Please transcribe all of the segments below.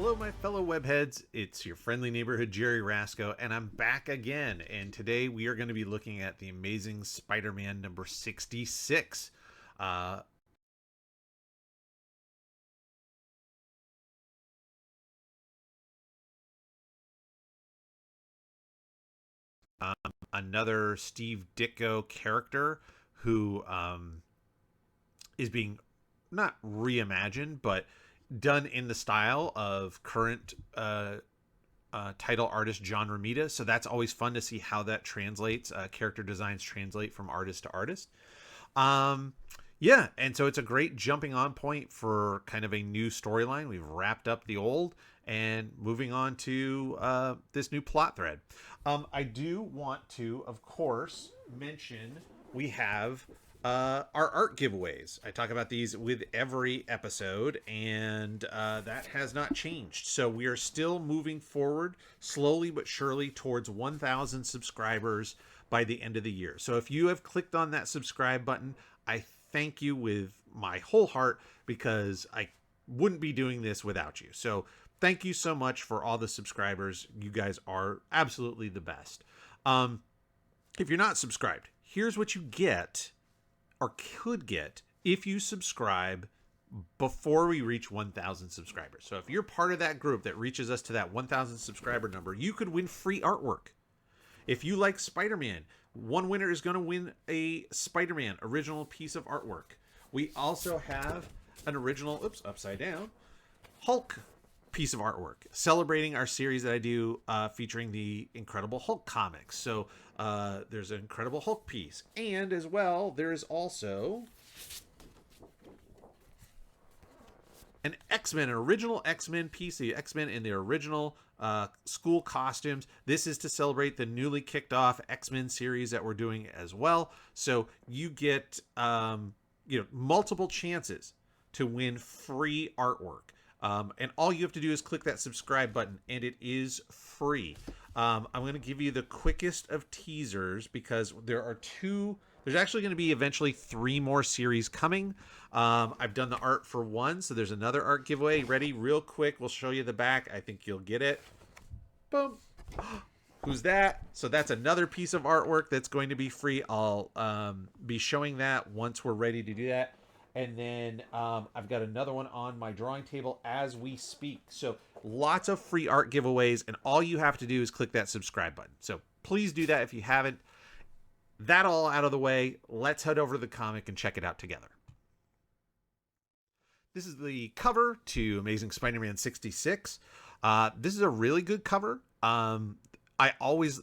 Hello, my fellow webheads. It's your friendly neighborhood Jerry Rasco, and I'm back again. And today we are going to be looking at the Amazing Spider-Man number 66. Uh, Another Steve Ditko character who is being not reimagined, but done in the style of current title artist John Romita. So that's always fun to see how that translates. Character designs translate from artist to artist. Um, yeah, and so it's a great jumping on point for kind of a new storyline. We've wrapped up the old and moving on to this new plot thread. I do want to, of course, mention we have our art giveaways. I talk about these with every episode, and that has not changed. So we are still moving forward slowly but surely towards 1,000 subscribers by the end of the year. So if you have clicked on that subscribe button, I thank you with my whole heart, because I wouldn't be doing this without you. So thank you so much for all the subscribers. You guys are absolutely the best. If you're not subscribed, here's what you get, or could get, if you subscribe before we reach 1,000 subscribers. So if you're part of that group that reaches us to that 1,000 subscriber number, you could win free artwork. If you like Spider-Man, one winner is going to win a Spider-Man original piece of artwork. We also have an original, upside down, Hulk piece of artwork celebrating our series that I do featuring the Incredible Hulk comics. So there's an Incredible Hulk piece. And as well, there is also an X-Men, an original X-Men piece, the X-Men in their original school costumes. This is to celebrate the newly kicked off X-Men series that we're doing as well. So you get multiple chances to win free artwork. And all you have to do is click that subscribe button, and it is free. I'm going to give you the quickest of teasers, because there's actually going to be eventually 3 more series coming. I've done the art for one, so there's another art giveaway. Ready? Real quick, we'll show you the back. I think you'll get it. Boom. Who's that? So that's another piece of artwork that's going to be free. I'll be showing that once we're ready to do that. And then I've got another one on my drawing table as we speak. So lots of free art giveaways, and all you have to do is click that subscribe button. So please do that if you haven't. That all out of the way, let's head over to the comic and check it out together. This is the cover to Amazing Spider-Man 66. This is a really good cover. I always,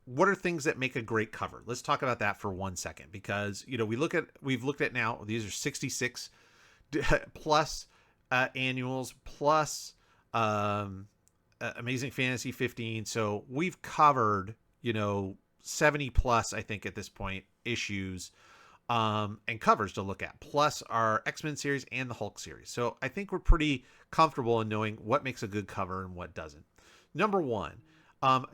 what are things that make a great cover? Let's talk about that for 1 second, because we've looked at now, these are 66 plus annuals plus Amazing Fantasy 15. So we've covered 70 plus, I think at this point, issues and covers to look at, plus our X-Men series and the Hulk series. So I think we're pretty comfortable in knowing what makes a good cover and what doesn't. Number one,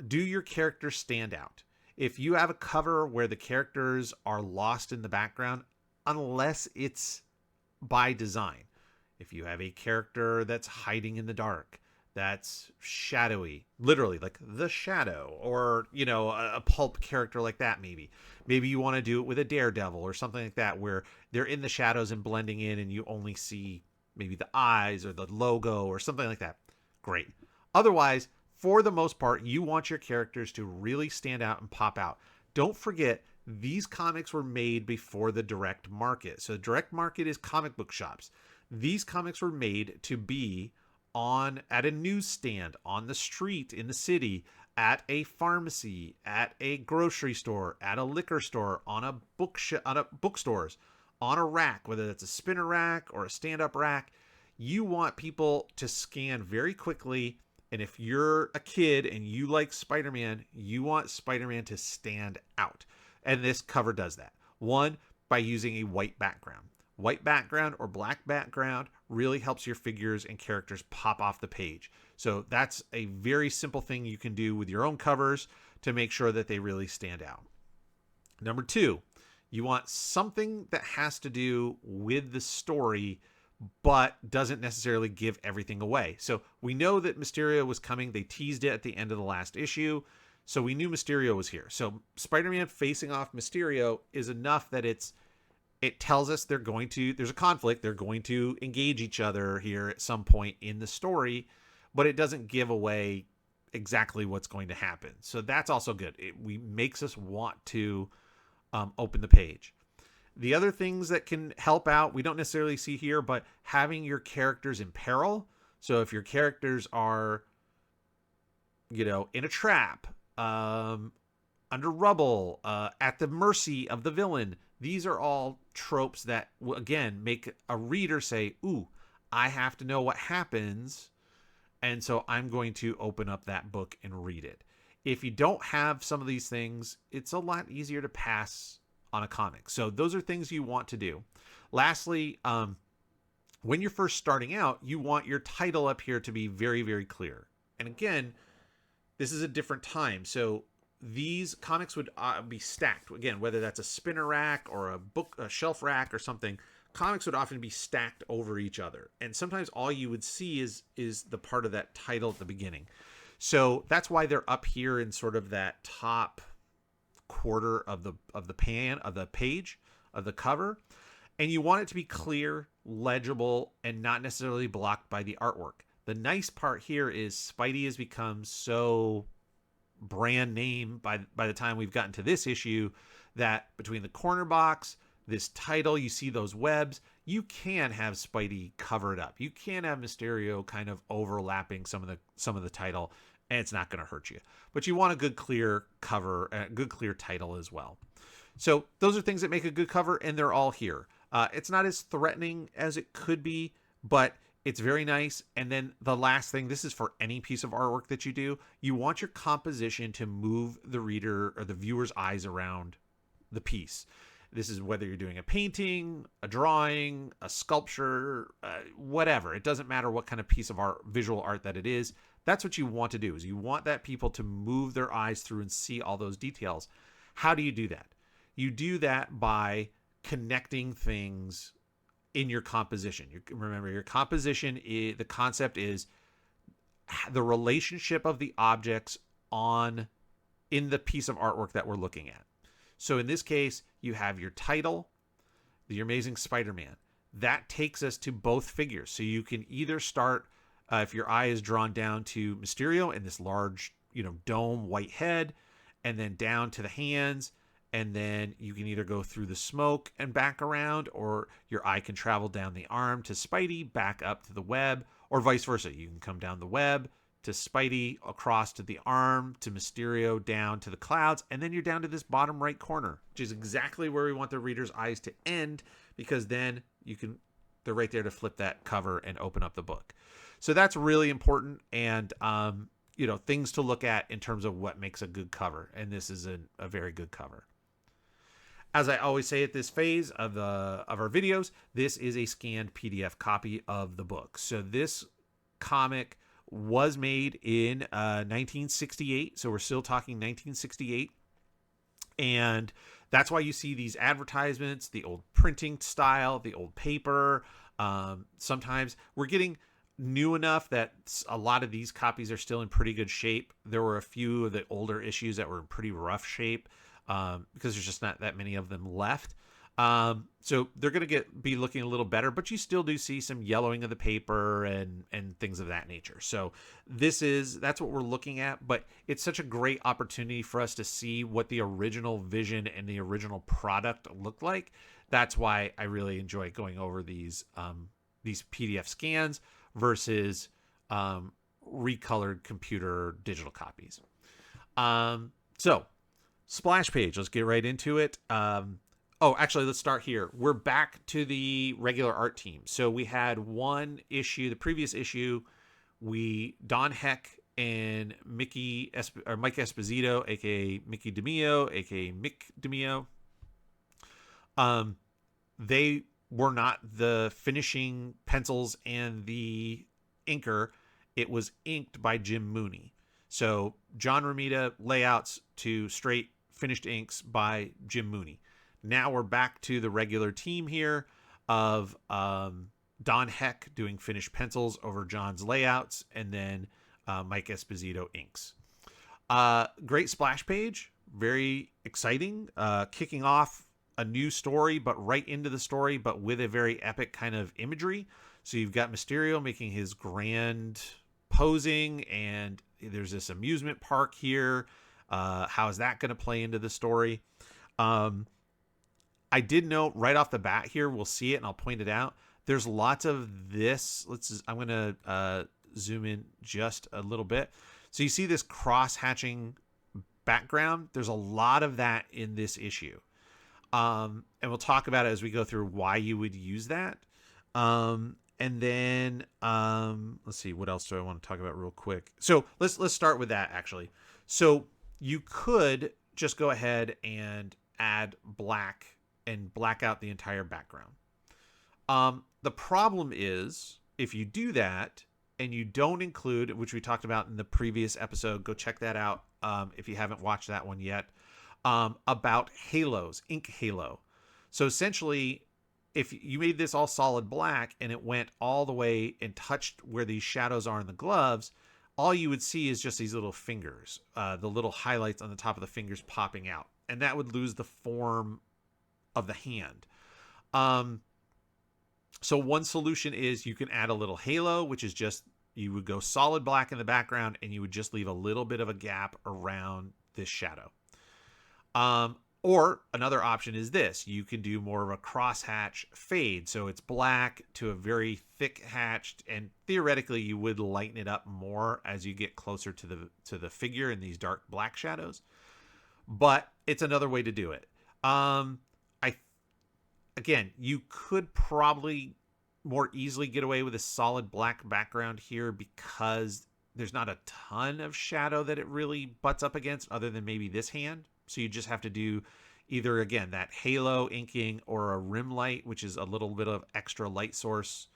do your characters stand out? If you have a cover where the characters are lost in the background, unless it's by design, if you have a character that's hiding in the dark, that's shadowy, literally like the Shadow, or a pulp character like that, maybe you want to do it with a Daredevil or something like that, where they're in the shadows and blending in, and you only see maybe the eyes or the logo or something like that. Great. Otherwise, for the most part, you want your characters to really stand out and pop out. Don't forget, these comics were made before the direct market. So the direct market is comic book shops. These comics were made to be at a newsstand, on the street in the city, at a pharmacy, at a grocery store, at a liquor store, on a bookstores, on a rack, whether that's a spinner rack or a stand-up rack. You want people to scan very quickly. And if you're a kid and you like Spider-Man, you want Spider-Man to stand out. And this cover does that. One, by using a white background. White background or black background really helps your figures and characters pop off the page. So that's a very simple thing you can do with your own covers to make sure that they really stand out. Number two, you want something that has to do with the story but doesn't necessarily give everything away. So we know that Mysterio was coming. They teased it at the end of the last issue. So we knew Mysterio was here. So Spider-Man facing off Mysterio is enough that it tells us there's a conflict. They're going to engage each other here at some point in the story, but it doesn't give away exactly what's going to happen. So that's also good. It makes us want to open the page. The other things that can help out, we don't necessarily see here, but having your characters in peril. So if your characters are, in a trap, under rubble, at the mercy of the villain, these are all tropes that, again, make a reader say, ooh, I have to know what happens. And so I'm going to open up that book and read it. If you don't have some of these things, it's a lot easier to pass on a comic. So those are things you want to do. Lastly, when you're first starting out, you want your title up here to be very, very clear. And again, this is a different time. So these comics would be stacked. Again, whether that's a spinner rack or a shelf rack or something, comics would often be stacked over each other. And sometimes all you would see is the part of that title at the beginning. So that's why they're up here in sort of that top quarter of the page of the cover. And you want it to be clear, legible, and not necessarily blocked by the artwork. The nice part here is Spidey has become so brand name by the time we've gotten to this issue that between the corner box, this title, you see those webs, you can have Spidey covered up. You can have Mysterio kind of overlapping some of the title, and it's not going to hurt you. But you want a good clear cover, a good clear title as well. So those are things that make a good cover, and they're all here. It's not as threatening as it could be, but it's very nice. And then the last thing, this is for any piece of artwork that you do, you want your composition to move the reader or the viewer's eyes around the piece. This is whether you're doing a painting, a drawing, a sculpture, whatever. It doesn't matter what kind of piece of art, visual art that it is. That's what you want to do, is you want that people to move their eyes through and see all those details. How do you do that? You do that by connecting things in your composition. Remember, your composition, the concept is the relationship of the objects in the piece of artwork that we're looking at. So in this case, you have your title, The Amazing Spider-Man. That takes us to both figures. So you can either start, if your eye is drawn down to Mysterio and this large, dome white head, and then down to the hands, and then you can either go through the smoke and back around, or your eye can travel down the arm to Spidey, back up to the web, or vice versa. You can come down the web to Spidey, across to the arm, to Mysterio, down to the clouds, and then you're down to this bottom right corner, which is exactly where we want the reader's eyes to end, because then they're right there to flip that cover and open up the book. So that's really important, and things to look at in terms of what makes a good cover, and this is a very good cover. As I always say at this phase of our videos, this is a scanned PDF copy of the book. So this comic was made in 1968. So we're still talking 1968. And that's why you see these advertisements, the old printing style, the old paper. Sometimes we're getting new enough that a lot of these copies are still in pretty good shape. There were a few of the older issues that were in pretty rough shape because there's just not that many of them left. So they're going to be looking a little better, but you still do see some yellowing of the paper and things of that nature. So that's what we're looking at, but it's such a great opportunity for us to see what the original vision and the original product looked like. That's why I really enjoy going over these PDF scans versus recolored computer digital copies. So splash page, let's get right into it. Actually, let's start here. We're back to the regular art team. So we had one issue, the previous issue, Don Heck and Mike Esposito, aka Mickey DeMio, aka Mick DeMio. They were not the finishing pencils and the inker. It was inked by Jim Mooney. So John Romita layouts to straight finished inks by Jim Mooney. Now we're back to the regular team here of Don Heck doing finished pencils over John's layouts, and then Mike Esposito inks. Great splash page, very exciting, kicking off a new story, but right into the story, but with a very epic kind of imagery. So you've got Mysterio making his grand posing, and there's this amusement park here. How is that going to play into the story? I did note right off the bat here, we'll see it and I'll point it out. There's lots of this. I'm going to zoom in just a little bit. So you see this cross-hatching background. There's a lot of that in this issue. And we'll talk about it as we go through why you would use that. And then let's see, what else do I want to talk about real quick? So let's start with that, actually. So you could just go ahead and add black and black out the entire background. The problem is, if you do that and you don't include, which we talked about in the previous episode, go check that out if you haven't watched that one yet, about halos, ink halo. So essentially, if you made this all solid black and it went all the way and touched where these shadows are in the gloves, all you would see is just these little fingers, the little highlights on the top of the fingers popping out. And that would lose the form of the hand. So one solution is you can add a little halo, which is just, you would go solid black in the background and you would just leave a little bit of a gap around this shadow. Or another option is this. You can do more of a crosshatch fade. So it's black to a very thick hatched, and theoretically you would lighten it up more as you get closer to the figure in these dark black shadows. But it's another way to do it. Again, you could probably more easily get away with a solid black background here because there's not a ton of shadow that it really butts up against other than maybe this hand. So you just have to do either, again, that halo inking or a rim light, which is a little bit of extra light source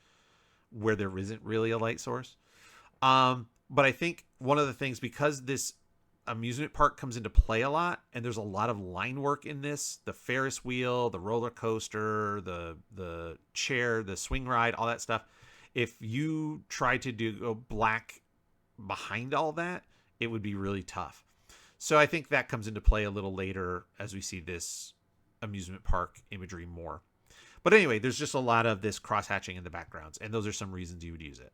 where there isn't really a light source. But I think one of the things, because this amusement park comes into play a lot and there's a lot of line work in this, the Ferris wheel, the roller coaster, the chair, the swing ride, all that stuff, if you try to go black behind all that, it would be really tough. So I think that comes into play a little later as we see this amusement park imagery more. But anyway, there's just a lot of this cross-hatching in the backgrounds, and those are some reasons you would use it.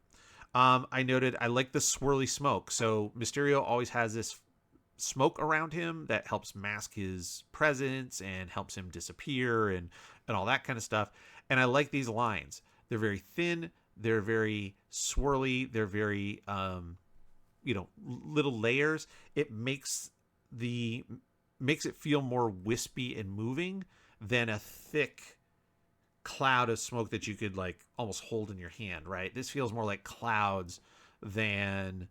I noted I like the swirly smoke. So Mysterio always has this smoke around him that helps mask his presence and helps him disappear and all that kind of stuff. And I like these lines. They're very thin. They're very swirly. They're very, little layers. It makes it feel more wispy and moving than a thick cloud of smoke that you could like almost hold in your hand, right? This feels more like clouds than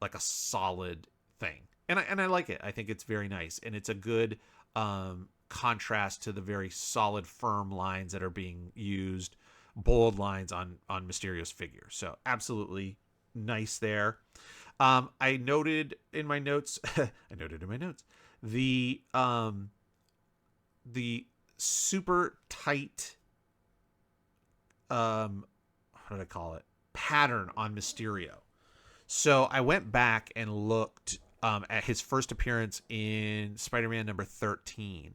like a solid thing. And I like it. I think it's very nice. And it's a good contrast to the very solid, firm lines that are being used, bold lines on Mysterio's figure. So absolutely nice there. I noted in my notes, the super tight, how did I call it? Pattern on Mysterio. So I went back and looked at his first appearance in Spider-Man number 13.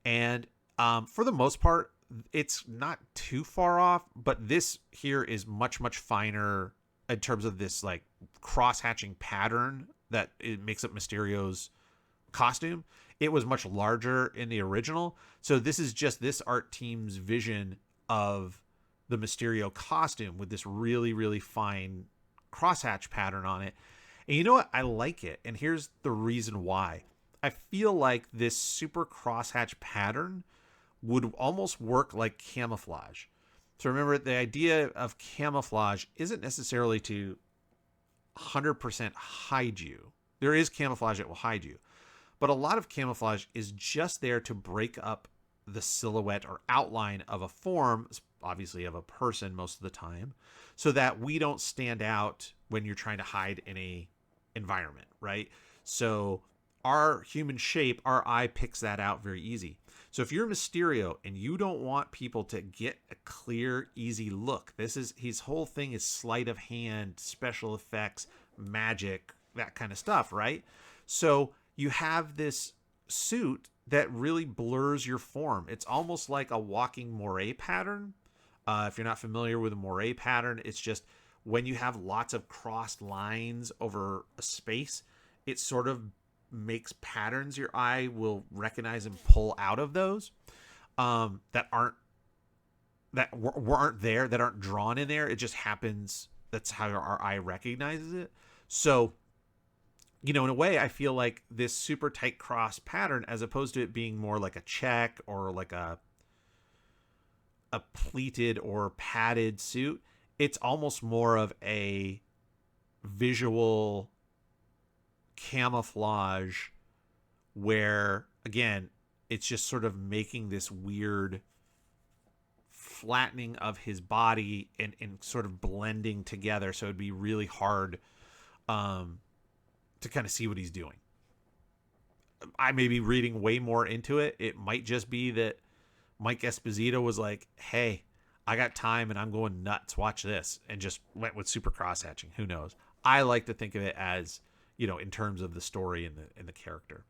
And for the most part, it's not too far off, but this here is much, much finer in terms of this like cross-hatching pattern that it makes up Mysterio's costume. It was much larger in the original. So this is just this art team's vision of the Mysterio costume with this really, really fine crosshatch pattern on it. And you know what? I like it. And here's the reason why. I feel like this super crosshatch pattern would almost work like camouflage. So remember, the idea of camouflage isn't necessarily to 100% hide you. There is camouflage that will hide you. But a lot of camouflage is just there to break up the silhouette or outline of a form, obviously of a person most of the time, so that we don't stand out when you're trying to hide in a environment, right? So our human shape, our eye picks that out very easy. So if you're Mysterio and you don't want people to get a clear, easy look, this is his whole thing is sleight of hand, special effects, magic, that kind of stuff, right? So you have this suit that really blurs your form. It's almost like a walking moire pattern. If you're not familiar with a moire pattern, it's just when you have lots of crossed lines over a space, it sort of makes patterns your eye will recognize and pull out of those that aren't there, that aren't drawn in there. It just happens. That's how our eye recognizes it. So, in a way, I feel like this super tight cross pattern, as opposed to it being more like a check or like a pleated or padded suit, it's almost more of a visual camouflage where, again, it's just sort of making this weird flattening of his body and sort of blending together. So it'd be really hard to kind of see what he's doing. I may be reading way more into it. It might just be that Mike Esposito was like, hey, I got time and I'm going nuts. Watch this. And just went with super cross hatching. Who knows? I like to think of it as, in terms of the story and the character.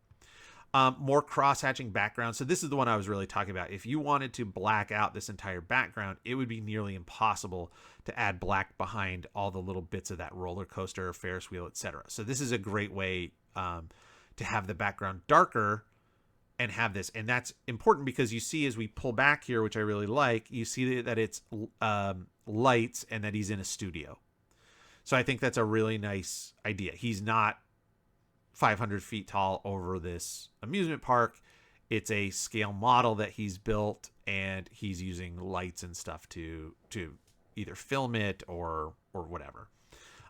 More cross hatching background. So this is the one I was really talking about. If you wanted to black out this entire background, it would be nearly impossible to add black behind all the little bits of that roller coaster, Ferris wheel, etc. So this is a great way to have the background darker and have this. And that's important because you see as we pull back here, which I really like, you see that it's lights and that he's in a studio. So I think that's a really nice idea. He's not 500 feet tall over this amusement park. It's a scale model that he's built, and he's using lights and stuff to either film it or whatever.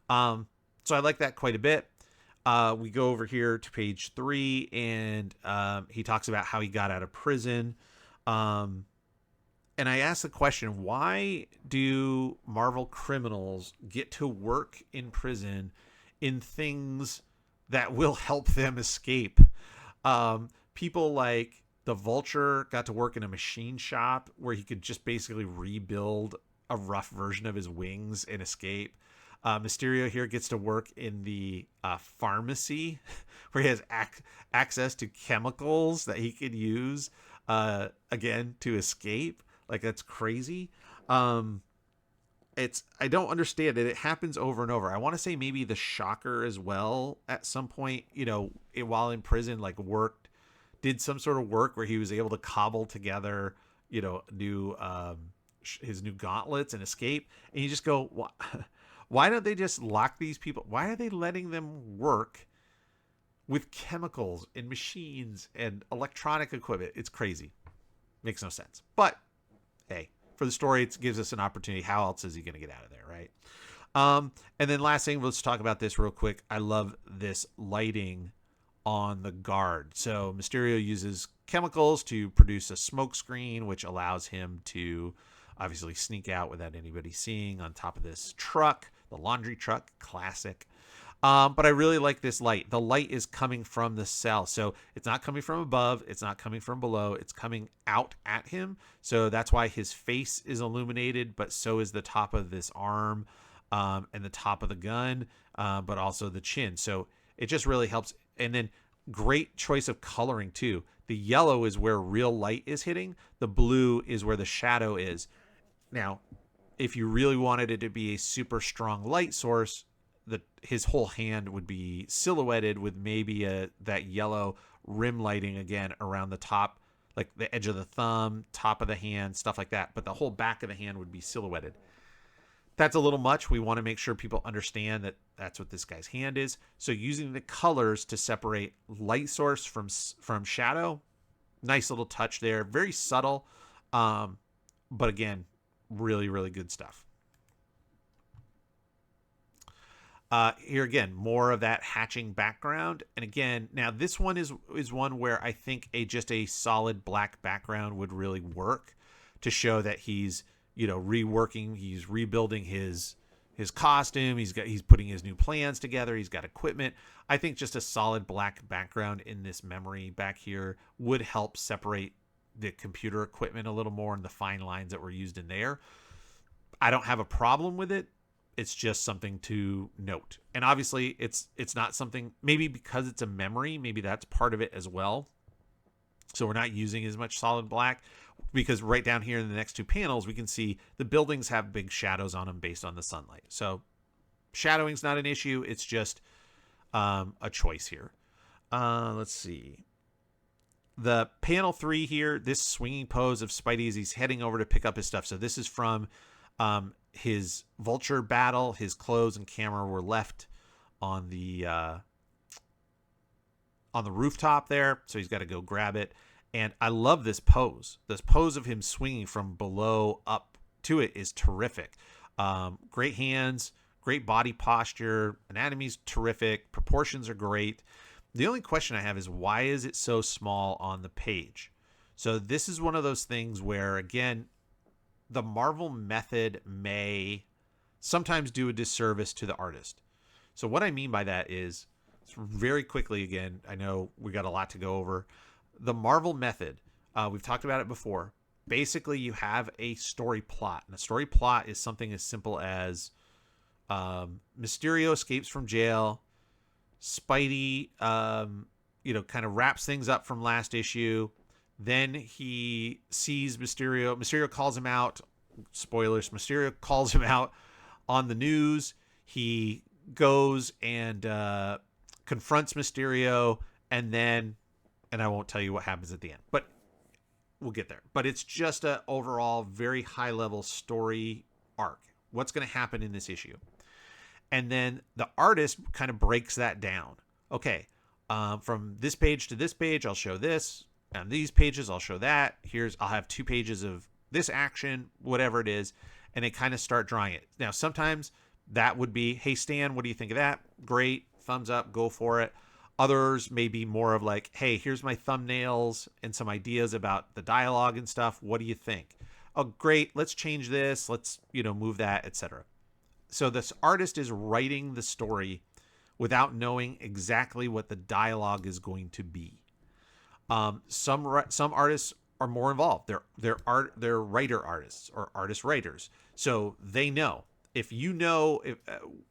So I like that quite a bit. We go over here to page 3, and he talks about how he got out of prison. And I asked the question, why do Marvel criminals get to work in prison in things that will help them escape? People like the Vulture got to work in a machine shop where he could just basically rebuild a rough version of his wings and escape. Mysterio here gets to work in the pharmacy where he has access to chemicals that he could use again to escape. Like, that's crazy. I don't understand it. It happens over and over. I want to say maybe the Shocker as well at some point, while in prison, like did some sort of work where he was able to cobble together, new his new gauntlets and escape. And you just go, why don't they just lock these people? Why are they letting them work with chemicals and machines and electronic equipment? It's crazy. Makes no sense. But hey, for the story, it gives us an opportunity. How else is he going to get out of there, right? And then last thing, let's talk about this real quick. I love this lighting on the guard. So Mysterio uses chemicals to produce a smoke screen, which allows him to obviously sneak out without anybody seeing on top of this truck, the laundry truck, classic. But I really like this light. The light is coming from the cell. So it's not coming from above. It's not coming from below. It's coming out at him. So that's why his face is illuminated, but so is the top of this arm and the top of the gun, but also the chin. So it just really helps. And then great choice of coloring too. The yellow is where real light is hitting. The blue is where the shadow is. Now, if you really wanted it to be a super strong light source, his whole hand would be silhouetted with maybe that yellow rim lighting again around the top, like the edge of the thumb, top of the hand, stuff like that. But the whole back of the hand would be silhouetted. That's a little much. We want to make sure people understand that that's what this guy's hand is. So using the colors to separate light source from shadow, nice little touch there. Very subtle, but again, really, really good stuff. Here again, more of that hatching background. And again, now this one is one where I think just a solid black background would really work to show that he's, reworking, he's rebuilding his his costume. He's putting his new plans together. He's got equipment. I think just a solid black background in this memory back here would help separate the computer equipment a little more and the fine lines that were used in there. I don't have a problem with it. It's just something to note. And obviously it's not something, maybe because it's a memory, maybe that's part of it as well. So we're not using as much solid black, because right down here in the next two panels, we can see the buildings have big shadows on them based on the sunlight. So shadowing's not an issue. It's just a choice here. Let's see. The panel 3 here, this swinging pose of Spidey as he's heading over to pick up his stuff. So this is from his vulture battle. His clothes and camera were left on the rooftop there, so he's got to go grab it. And I love this pose. This pose of him swinging from below up to it is terrific. Great hands, great body posture, anatomy's terrific, proportions are great. The only question I have is, why is it so small on the page? So this is one of those things where, again, the Marvel method may sometimes do a disservice to the artist. So what I mean by that is, very quickly, again, I know we got a lot to go over. The Marvel method, we've talked about it before. Basically, you have a story plot. And a story plot is something as simple as Mysterio escapes from jail. Spidey, kind of wraps things up from last issue. Then he sees Mysterio. Mysterio calls him out. Spoilers, Mysterio calls him out on the news. He goes and confronts Mysterio, and I won't tell you what happens at the end, but we'll get there. But it's just a overall very high level story arc. What's going to happen in this issue? And then the artist kind of breaks that down. Okay, from this page to this page, I'll show this. On these pages, I'll show that. I'll have 2 pages of this action, whatever it is, and they kind of start drawing it. Now, sometimes that would be, hey, Stan, what do you think of that? Great, thumbs up, go for it. Others may be more of like, hey, here's my thumbnails and some ideas about the dialogue and stuff. What do you think? Oh, great, let's change this. Let's, move that, etc. So this artist is writing the story without knowing exactly what the dialogue is going to be. Some artists are more involved. They're writer artists or artist writers. So they know. If you know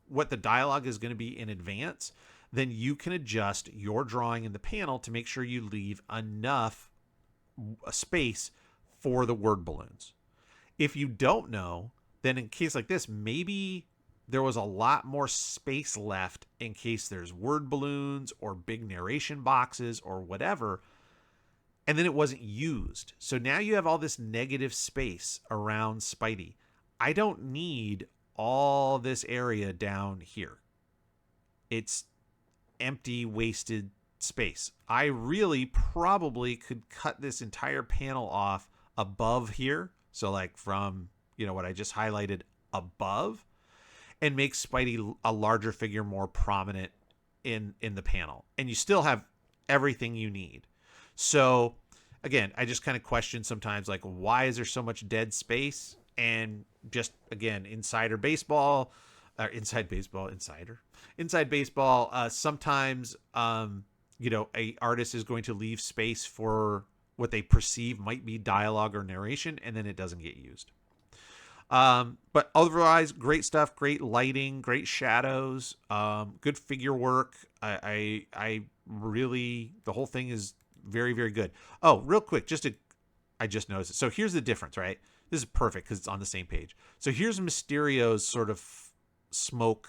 what the dialogue is going to be in advance, then you can adjust your drawing in the panel to make sure you leave enough space for the word balloons. If you don't know, then in a case like this, maybe there was a lot more space left in case there's word balloons or big narration boxes or whatever, and then it wasn't used. So now you have all this negative space around Spidey. I don't need all this area down here. It's empty, wasted space. I really probably could cut this entire panel off above here. So like from, what I just highlighted above, and make Spidey a larger figure, more prominent in the panel. And you still have everything you need. So again, I just kind of question sometimes, like, why is there so much dead space? And just, again, inside baseball, sometimes, a artist is going to leave space for what they perceive might be dialogue or narration, and then it doesn't get used. But otherwise, great stuff, great lighting, great shadows, good figure work. I really, the whole thing is very, very good. Oh, real quick, I just noticed it. So here's the difference, right? This is perfect because it's on the same page. So here's Mysterio's sort of smoke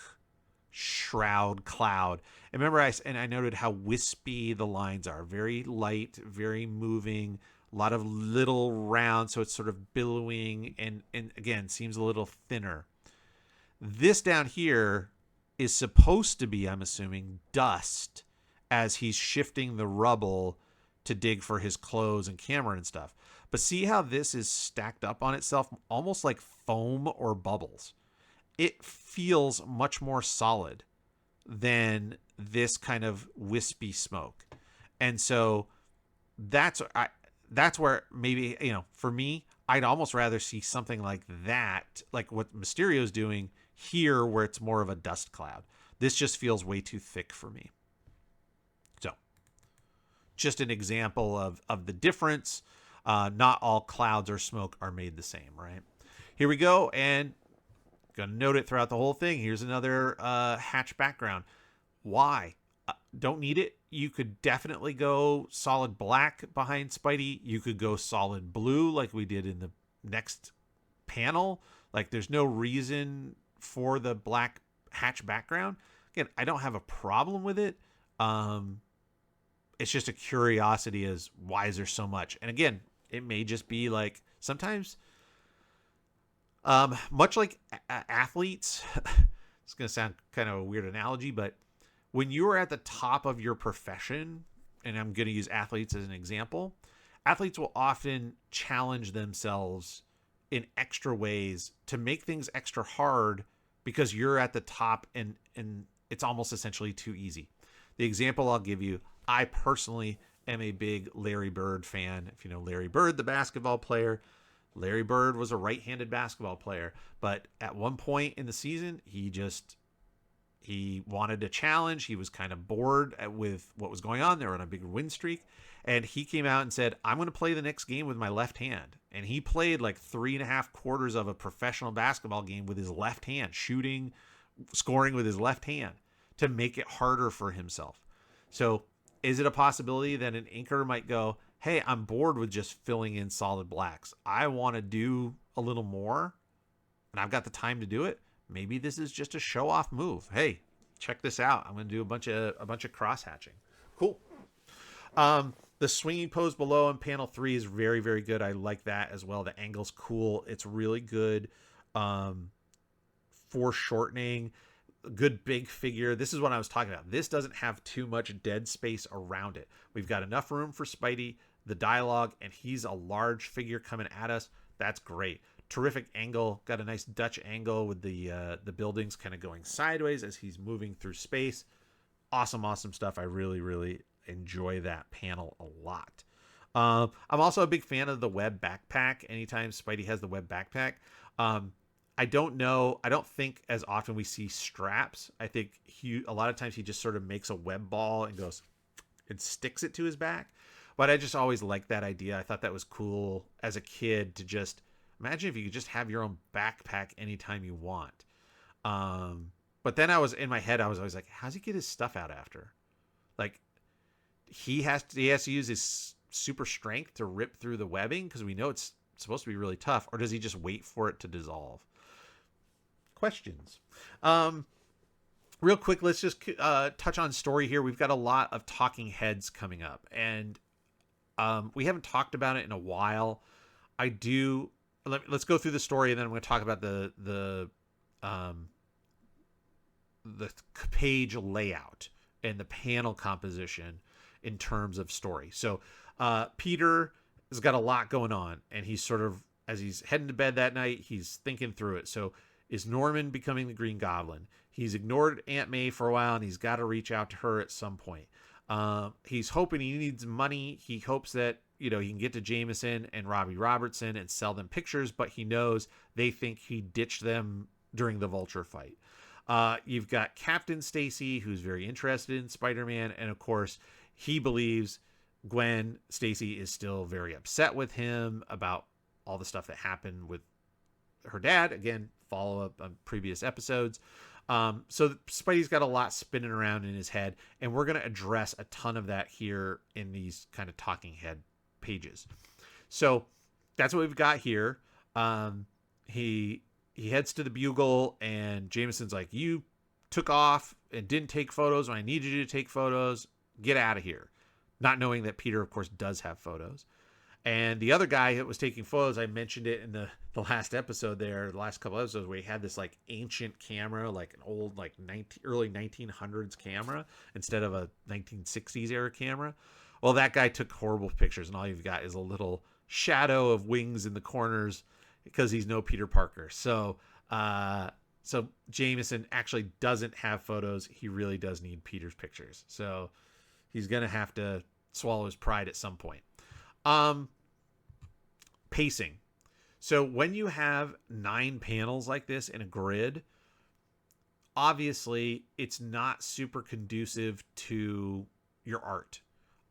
shroud cloud. And remember, I noted how wispy the lines are. Very light, very moving, a lot of little round, so it's sort of billowing and again, seems a little thinner. This down here is supposed to be, I'm assuming, dust as he's shifting the rubble to dig for his clothes and camera and stuff. But see how this is stacked up on itself, almost like foam or bubbles. It feels much more solid than this kind of wispy smoke. And so that's where maybe, for me, I'd almost rather see something like that, like what Mysterio's doing here where it's more of a dust cloud. This just feels way too thick for me. So just an example of the difference. Not all clouds or smoke are made the same, right? Here we go, and gonna note it throughout the whole thing. Here's another hatch background. Why? Don't need it. You could definitely go solid black behind Spidey. You could go solid blue like we did in the next panel. Like, there's no reason for the black hatch background. Again, I don't have a problem with it. It's just a curiosity as why is there so much? And again, it may just be like sometimes, much like athletes, it's going to sound kind of a weird analogy, but when you are at the top of your profession, and I'm going to use athletes as an example, athletes will often challenge themselves in extra ways to make things extra hard because you're at the top and it's almost essentially too easy. The example I'll give you, I personally am a big Larry Bird fan. If you know Larry Bird, the basketball player, Larry Bird was a right-handed basketball player, but at one point in the season, he wanted a challenge. He was kind of bored with what was going on. They were on a big win streak. And he came out and said, I'm going to play the next game with my left hand. And he played like 3.5 quarters of a professional basketball game with his left hand, shooting, scoring with his left hand to make it harder for himself. So is it a possibility that an inker might go, hey, I'm bored with just filling in solid blacks. I want to do a little more, and I've got the time to do it. Maybe this is just a show-off move. Hey, check this out. I'm going to do a bunch of cross-hatching. Cool. The swinging pose below in panel 3 is very, very good. I like that as well. The angle's cool. It's really good foreshortening. Good big figure. This is what I was talking about. This doesn't have too much dead space around it. We've got enough room for Spidey, the dialogue, and he's a large figure coming at us. That's great. Terrific angle. Got a nice Dutch angle with the buildings kind of going sideways as he's moving through space. Awesome stuff. I really, really enjoy that panel a lot. I'm also a big fan of the web backpack. Anytime Spidey has the web backpack, I don't think as often we see straps. I think a lot of times he just sort of makes a web ball and goes and sticks it to his back. But I just always liked that idea. I thought that was cool as a kid to just imagine if you could just have your own backpack anytime you want. But then I was in my head, I was always like, how's he get his stuff out after? Like, he has to use his super strength to rip through the webbing because we know it's supposed to be really tough, or does he just wait for it to dissolve? Questions. Real quick, let's just touch on story here. We've got a lot of talking heads coming up, and we haven't talked about it in a while. Let's go through the story, and then I'm going to talk about the page layout and the panel composition in terms of story. So Peter has got a lot going on, and he's sort of, as he's heading to bed that night, he's thinking through it. So is Norman becoming the Green Goblin? He's ignored Aunt May for a while, and he's got to reach out to her at some point. He's hoping he needs money. He hopes that, he can get to Jameson and Robbie Robertson and sell them pictures, but he knows they think he ditched them during the Vulture fight. You've got Captain Stacy, who's very interested in Spider-Man, and of course, he believes Gwen Stacy is still very upset with him about all the stuff that happened with her dad. Again, follow up on previous episodes. So Spidey's got a lot spinning around in his head, and we're going to address a ton of that here in these kind of talking head pages. So that's what we've got here. He heads to the Bugle, and Jameson's like, you took off and didn't take photos when I needed you to take photos. Get out of here. Not knowing that Peter, of course, does have photos. And the other guy that was taking photos, I mentioned it in the last episode there, the last couple episodes, where he had this like ancient camera, like an old like early 1900s camera instead of a 1960s era camera. Well, that guy took horrible pictures, and all you've got is a little shadow of wings in the corners because he's no Peter Parker. So Jameson actually doesn't have photos. He really does need Peter's pictures. So he's going to have to swallow his pride at some point. Pacing. So when you have 9 panels like this in a grid, obviously it's not super conducive to your art.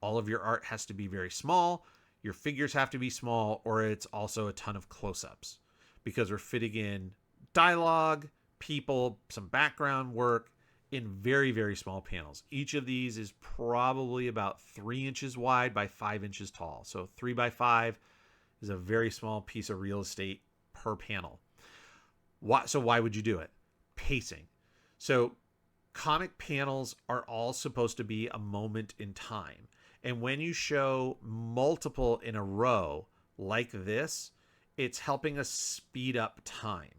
All of your art has to be very small. Your figures have to be small, or it's also a ton of close-ups because we're fitting in dialogue, people, some background work in very, very small panels. Each of these is probably about 3 inches wide by 5 inches tall. So 3 by 5 is a very small piece of real estate per panel. Why would you do it? Pacing. So comic panels are all supposed to be a moment in time. And when you show multiple in a row like this, it's helping us speed up time.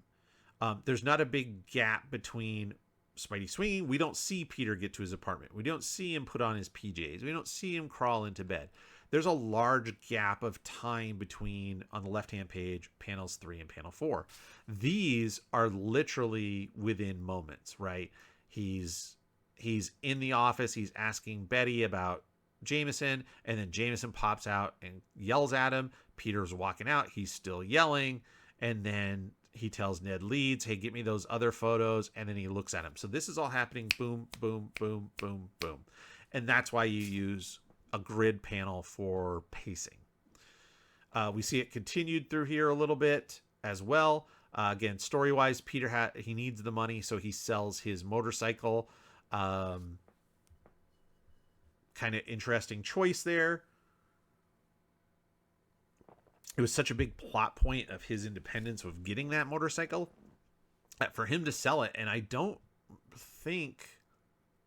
There's not a big gap between Spidey swinging. We don't see Peter get to his apartment. We don't see him put on his PJs. We don't see him crawl into bed. There's a large gap of time between, on the left-hand page, panels 3 and panel 4. These are literally within moments, right? He's in the office. He's asking Betty about Jameson, and then Jameson pops out and yells at him. Peter's walking out. He's still yelling, and then he tells Ned Leeds, hey, get me those other photos, and then he looks at him. So this is all happening boom, boom, boom, boom, boom. And that's why you use a grid panel for pacing. We see it continued through here a little bit as well. Again, story-wise, Peter he needs the money, so he sells his motorcycle. Kind of interesting choice there. It was such a big plot point of his independence of getting that motorcycle that for him to sell it, and I don't think,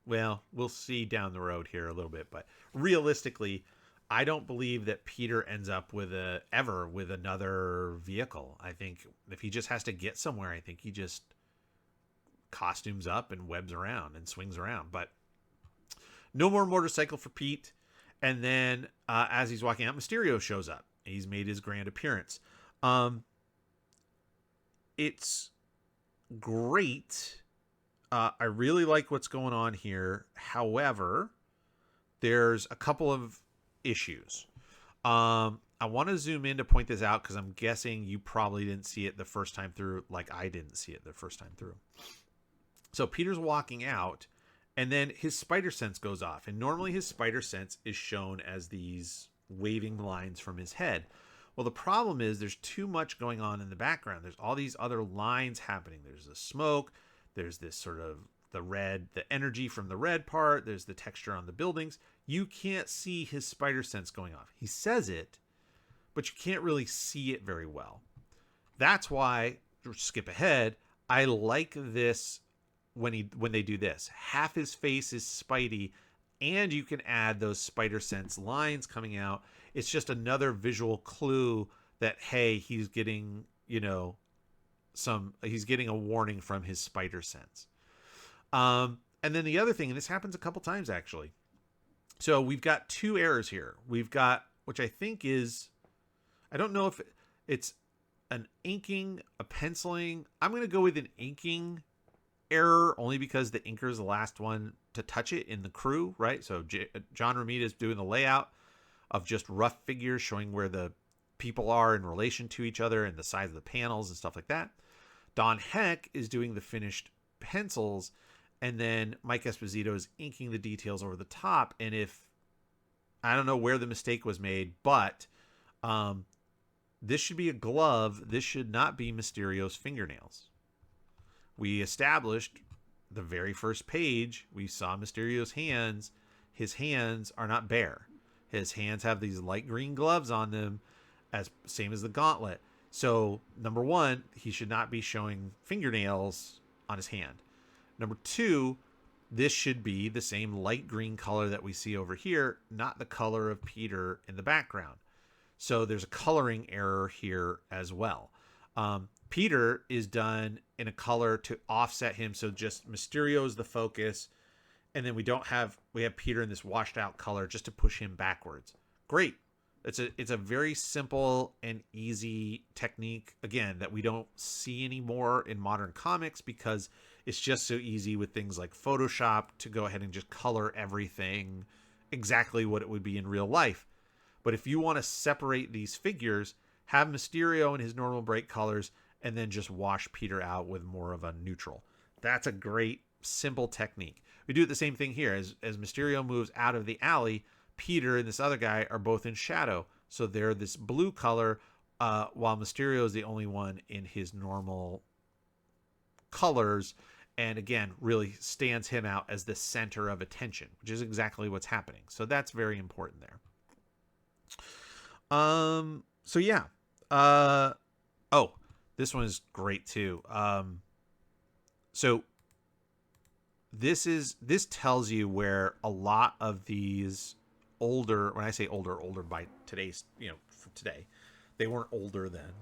well, we'll see down the road here a little bit, but realistically, I don't believe that Peter ends up ever with another vehicle. I think if he just has to get somewhere, I think he just costumes up and webs around and swings around. But no more motorcycle for Pete. And then as he's walking out, Mysterio shows up. He's made his grand appearance. It's great. I really like what's going on here. However, there's a couple of issues. I want to zoom in to point this out because I'm guessing you probably didn't see it the first time through like I didn't see it the first time through. So Peter's walking out, and then his spider sense goes off. And normally his spider sense is shown as these waving lines from his head. Well, the problem is there's too much going on in the background. There's all these other lines happening. There's the smoke. There's this sort of the energy from the red part. There's the texture on the buildings. You can't see his spider sense going off. He says it, but you can't really see it very well. That's why, skip ahead, I like this when they do this. Half his face is Spidey, and you can add those spider sense lines coming out. It's just another visual clue that, hey, he's getting, he's getting a warning from his spider sense. And then the other thing, and this happens a couple times actually. So we've got 2 errors here. We've got, which I think is, I don't know if it's an inking, a penciling. I'm going to go with an inking error only because the inker is the last one to touch it in the crew, right? So John Romita is doing the layout of just rough figures showing where the people are in relation to each other and the size of the panels and stuff like that. Don Heck is doing the finished pencils, and then Mike Esposito is inking the details over the top. And if I don't know where the mistake was made, but this should be a glove. This should not be Mysterio's fingernails. We established the very first page, we saw Mysterio's hands. His hands are not bare. His hands have these light green gloves on them, same as the gauntlet. So, number 1, he should not be showing fingernails on his hand. Number 2, this should be the same light green color that we see over here, not the color of Peter in the background. So there's a coloring error here as well. Peter is done in a color to offset him, so just Mysterio is the focus, and then we have Peter in this washed out color just to push him backwards. Great. It's a very simple and easy technique, again, that we don't see anymore in modern comics because it's just so easy with things like Photoshop to go ahead and just color everything exactly what it would be in real life. But if you want to separate these figures, have Mysterio in his normal bright colors and then just wash Peter out with more of a neutral. That's a great simple technique. We do the same thing here. As Mysterio moves out of the alley, Peter and this other guy are both in shadow. So they're this blue color, while Mysterio is the only one in his normal colors. And again, really stands him out as the center of attention, which is exactly what's happening. So that's very important there. So yeah. Oh, this one is great too. So this tells you where a lot of these older, when I say older by today's, for today, they weren't older then,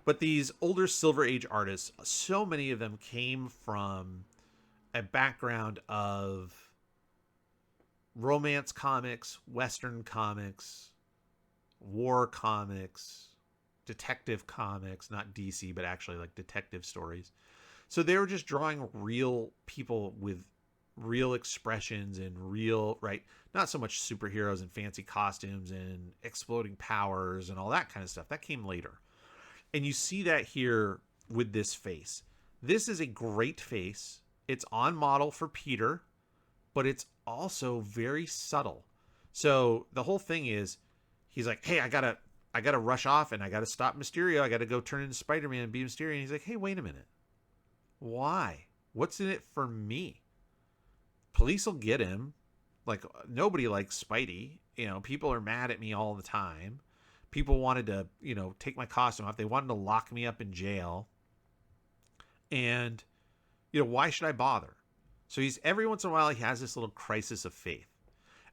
but these older Silver Age artists, so many of them came from a background of romance comics, Western comics, war comics, detective comics, not DC, but actually like detective stories. So they were just drawing real people with real expressions and real, right? Not so much superheroes and fancy costumes and exploding powers and all that kind of stuff. That came later. And you see that here with this face. This is a great face. It's on model for Peter, but it's also very subtle. So the whole thing is, he's like, hey, I gotta rush off and I gotta stop Mysterio. I gotta go turn into Spider-Man and be Mysterio. And he's like, hey, wait a minute. Why? What's in it for me? Police will get him. Like, nobody likes Spidey. People are mad at me all the time. People wanted to, take my costume off. They wanted to lock me up in jail. And, why should I bother? So he's, every once in a while, he has this little crisis of faith.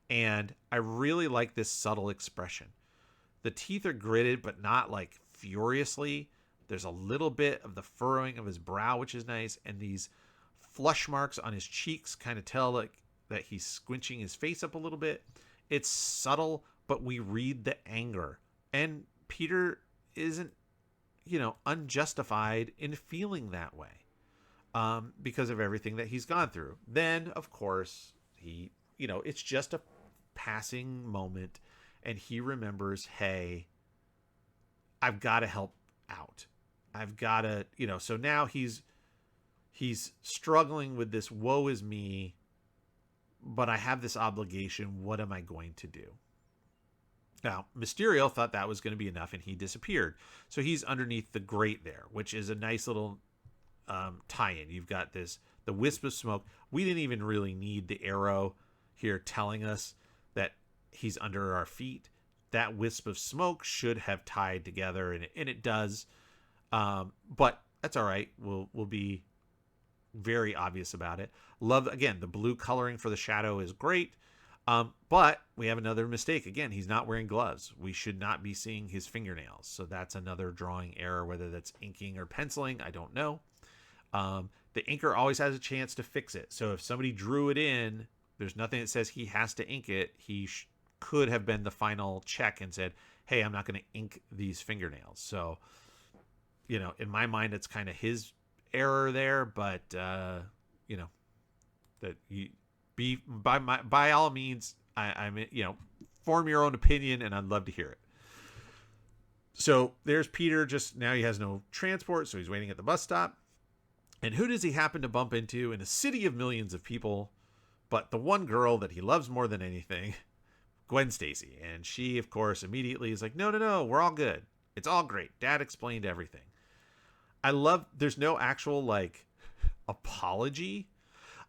And I really like this subtle expression. The teeth are gritted, but not like furiously. There's a little bit of the furrowing of his brow, which is nice. And these flush marks on his cheeks kind of tell like that he's squinching his face up a little bit. It's subtle, but we read the anger. And Peter isn't, unjustified in feeling that way, because of everything that he's gone through. Then, of course, he, it's just a passing moment, and he remembers, hey, I've got to help out. I've got to, so now he's struggling with this woe is me, but I have this obligation. What am I going to do? Now, Mysterio thought that was going to be enough, and he disappeared. So he's underneath the grate there, which is a nice little tie-in. You've got the wisp of smoke. We didn't even really need the arrow here telling us that he's under our feet. That wisp of smoke should have tied together, and it does. But that's all right. We'll be very obvious about it. Love, again, the blue coloring for the shadow is great. But we have another mistake. Again, he's not wearing gloves. We should not be seeing his fingernails. So that's another drawing error, whether that's inking or penciling. I don't know. The inker always has a chance to fix it. So if somebody drew it in, there's nothing that says he has to ink it. He could have been the final check and said, hey, I'm not going to ink these fingernails. So, in my mind, it's kind of his error there, but, that you be by all means, I'm, form your own opinion, and I'd love to hear it. So there's Peter. Just now he has no transport, so he's waiting at the bus stop. And who does he happen to bump into in a city of millions of people, but the one girl that he loves more than anything, Gwen Stacy. And she, of course, immediately is like, no, we're all good. It's all great. Dad explained everything. I love, there's no actual apology.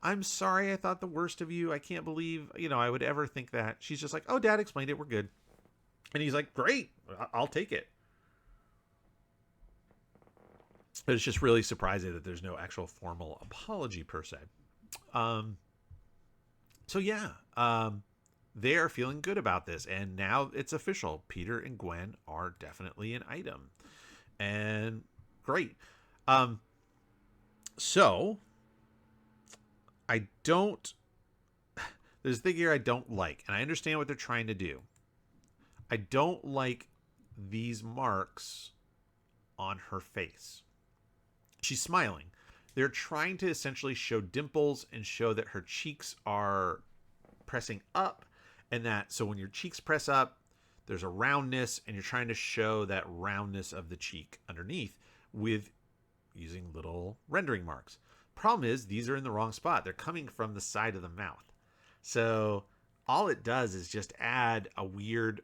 I'm sorry, I thought the worst of you. I can't believe, I would ever think that. She's just like, oh, Dad explained it. We're good. And he's like, great, I'll take it. But it's just really surprising that there's no actual formal apology per se. They are feeling good about this. And now it's official. Peter and Gwen are definitely an item. And great. There's a thing here I don't like, and I understand what they're trying to do. I don't like these marks on her face. She's smiling. They're trying to essentially show dimples and show that her cheeks are pressing up, and that, so when your cheeks press up, there's a roundness, and you're trying to show that roundness of the cheek underneath with using little rendering marks. Problem is, these are in the wrong spot. They're coming from the side of the mouth. So all it does is just add a weird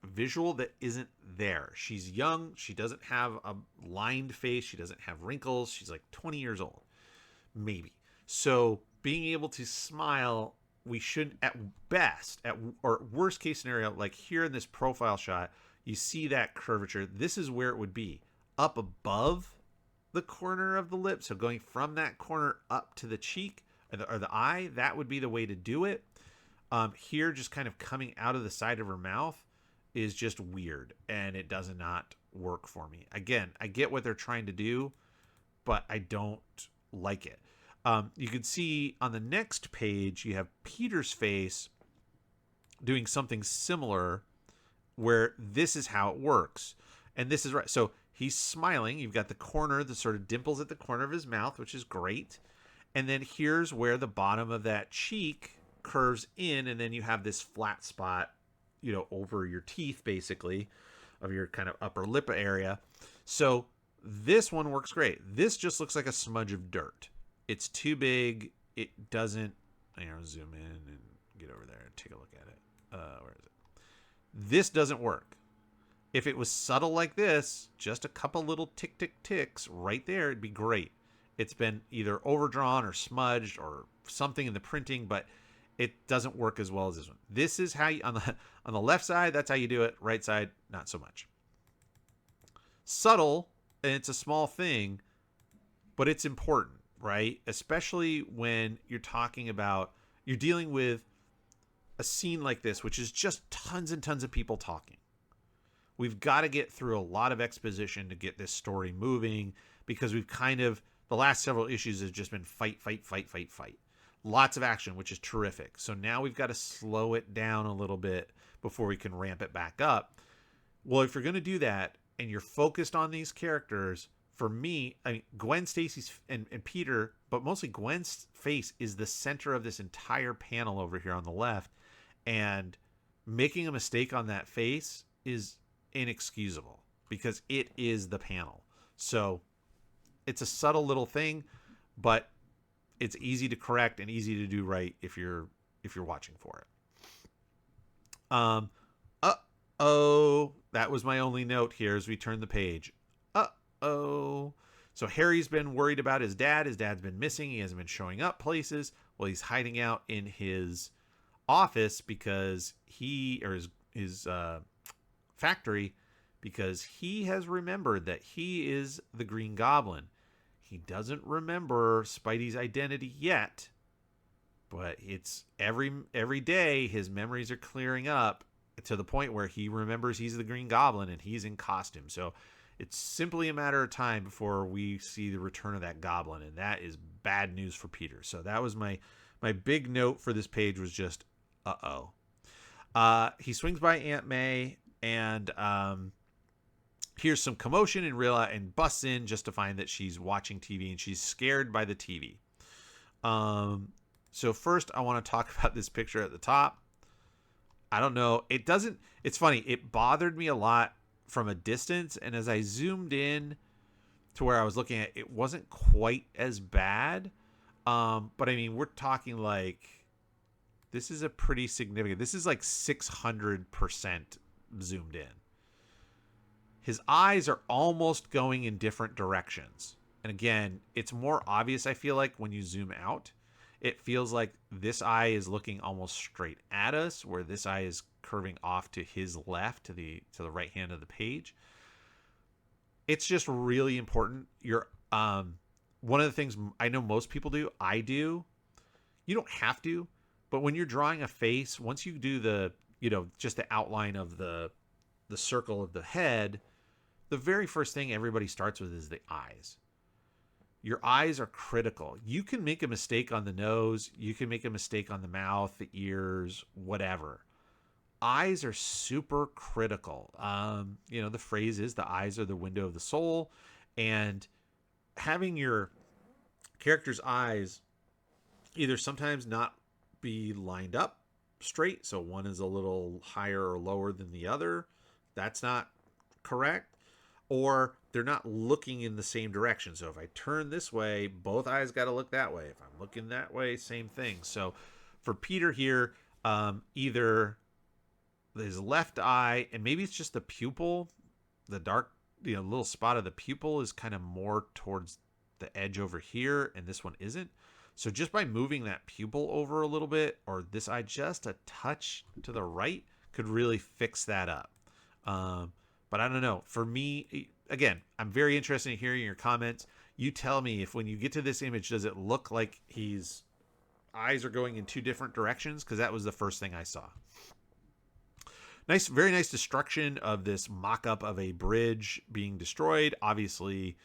visual that isn't there. She's young. She doesn't have a lined face. She doesn't have wrinkles. She's like 20 years old, maybe. So being able to smile, we should at best, or worst case scenario, like here in this profile shot, you see that curvature. This is where it would be up above the corner of the lip. So going from that corner up to the cheek or the eye, that would be the way to do it. Here, just kind of coming out of the side of her mouth is just weird, and it does not work for me. Again, I get what they're trying to do, but I don't like it. You can see on the next page, you have Peter's face doing something similar where this is how it works. And this is right. So he's smiling. You've got the corner, the sort of dimples at the corner of his mouth, which is great. And then here's where the bottom of that cheek curves in, and then you have this flat spot, you know, over your teeth, basically, of your kind of upper lip area. So this one works great. This just looks like a smudge of dirt. It's too big. It doesn't, zoom in and get over there and take a look at it. Where is it? This doesn't work. If it was subtle like this, just a couple little ticks right there, it'd be great. It's been either overdrawn or smudged or something in the printing, but it doesn't work as well as this one. This is how you, on the left side, that's how you do it. Right side, not so much. Subtle, and it's a small thing, but it's important, right? Especially when you're dealing with a scene like this, which is just tons and tons of people talking. We've got to get through a lot of exposition to get this story moving, because we've the last several issues has just been fight. Lots of action, which is terrific. So now we've got to slow it down a little bit before we can ramp it back up. Well, if you're going to do that and you're focused on these characters, for me, I mean, Gwen Stacy's and Peter, but mostly Gwen's face is the center of this entire panel over here on the left. And making a mistake on that face is inexcusable because it is the panel. So it's a subtle little thing, but it's easy to correct and easy to do right if you're watching for it. That was my only note here as we turn the page. So Harry's been worried about his dad. His dad's been missing. He hasn't been showing up places. Well, he's hiding out in his office because his factory, because he has remembered that he is the Green Goblin. He doesn't remember Spidey's identity yet, but it's every day his memories are clearing up to the point where he remembers he's the Green Goblin and he's in costume. So it's simply a matter of time before we see the return of that goblin, and that is bad news for Peter. So that was my big note for this page, was just he swings by Aunt May and hears some commotion and busts in just to find that she's watching TV and she's scared by the TV. So first I want to talk about this picture at the top. I don't know. It's funny. It bothered me a lot from a distance. And as I zoomed in to where I was looking at, it wasn't quite as bad. But I mean, we're talking like, this is a pretty significant, this is like 600% zoomed in. His eyes are almost going in different directions. And again, it's more obvious, I feel like, when you zoom out. It feels like this eye is looking almost straight at us, where this eye is curving off to his left, to the right hand of the page. It's just really important. One of the things I know most people do, I do. You don't have to, but when you're drawing a face, once you do just the outline of the circle of the head, the very first thing everybody starts with is the eyes. Your eyes are critical. You can make a mistake on the nose. You can make a mistake on the mouth, the ears, whatever. Eyes are super critical. The phrase is the eyes are the window of the soul. And having your character's eyes either sometimes not be lined up straight, so one is a little higher or lower than the other, that's not correct. or they're not looking in the same direction. So if I turn this way, both eyes got to look that way. If I'm looking that way, same thing. So for Peter here, either his left eye, and maybe it's just the pupil, the dark, little spot of the pupil is kind of more towards the edge over here, and this one isn't. So just by moving that pupil over a little bit, or this eye just a touch to the right, could really fix that up. But I don't know. For me, again, I'm very interested in hearing your comments. You tell me if when you get to this image, does it look like his eyes are going in two different directions? Because that was the first thing I saw. Nice, very nice destruction of this mock-up of a bridge being destroyed. Obviously,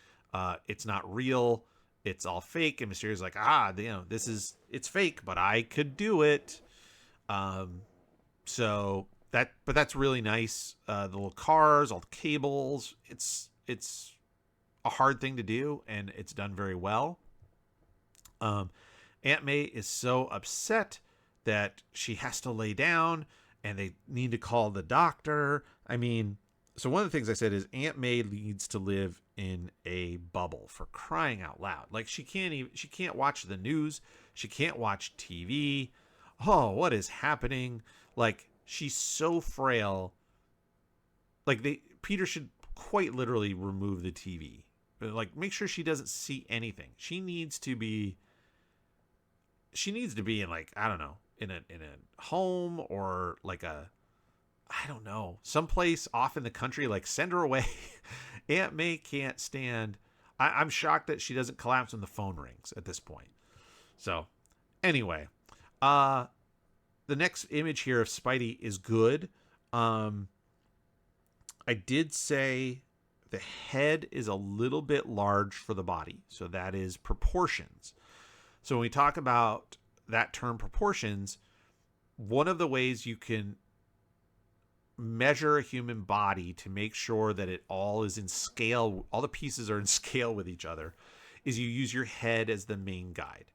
it's not real. It's all fake. And Mysterio's like, it's fake, but I could do it. But that's really nice. The little cars, all the cables. It's a hard thing to do, and it's done very well. Aunt May is so upset that she has to lay down, and they need to call the doctor. I mean, so one of the things I said is Aunt May needs to live in a bubble, for crying out loud. Like, she can't watch the news. She can't watch TV. Oh, what is happening? Like, she's so frail. Like, Peter should quite literally remove the TV. Like, make sure she doesn't see anything. She needs to be in, like, I don't know, in a home, or like I don't know, someplace off in the country. Like, send her away. Aunt May can't stand. I'm shocked that she doesn't collapse when the phone rings at this point. So anyway, the next image here of Spidey is good. I did say the head is a little bit large for the body, so that is proportions. So when we talk about that term proportions, one of the ways you can measure a human body to make sure that it all is in scale, all the pieces are in scale with each other, is you use your head as the main guide.